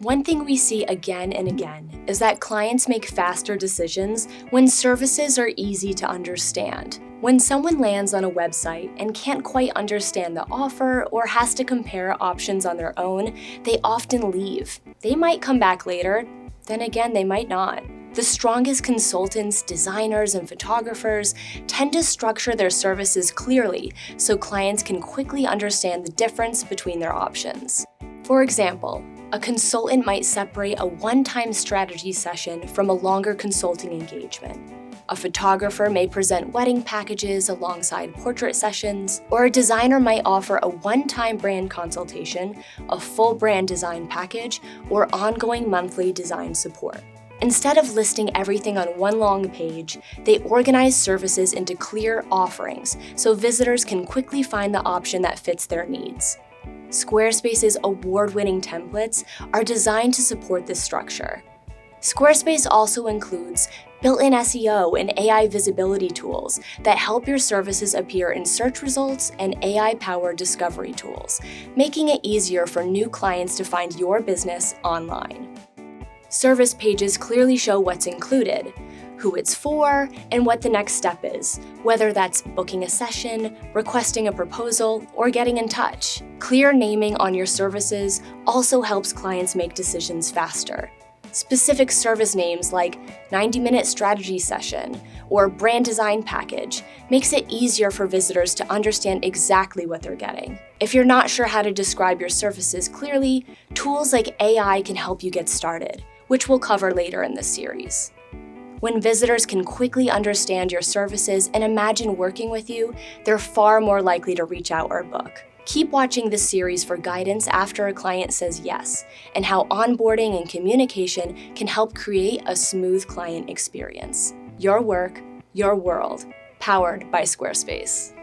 One thing we see again and again is that clients make faster decisions when services are easy to understand. When someone lands on a website and can't quite understand the offer or has to compare options on their own, they often leave. They might come back later, then again they might not. The strongest consultants, designers, and photographers tend to structure their services clearly so clients can quickly understand the difference between their options. For example, a consultant might separate a one-time strategy session from a longer consulting engagement. A photographer may present wedding packages alongside portrait sessions, or a designer might offer a one-time brand consultation, a full brand design package, or ongoing monthly design support. Instead of listing everything on one long page, they organize services into clear offerings so visitors can quickly find the option that fits their needs. Squarespace's award-winning templates are designed to support this structure. Squarespace also includes built-in SEO and AI visibility tools that help your services appear in search results and AI-powered discovery tools, making it easier for new clients to find your business online. Service pages clearly show what's included, who it's for, and what the next step is, whether that's booking a session, requesting a proposal, or getting in touch. Clear naming on your services also helps clients make decisions faster. Specific service names like 90-minute strategy session or brand design package makes it easier for visitors to understand exactly what they're getting. If you're not sure how to describe your services clearly, tools like AI can help you get started, which we'll cover later in this series. When visitors can quickly understand your services and imagine working with you, they're far more likely to reach out or book. Keep watching this series for guidance after a client says yes, and how onboarding and communication can help create a smooth client experience. Your work, your world, powered by Squarespace.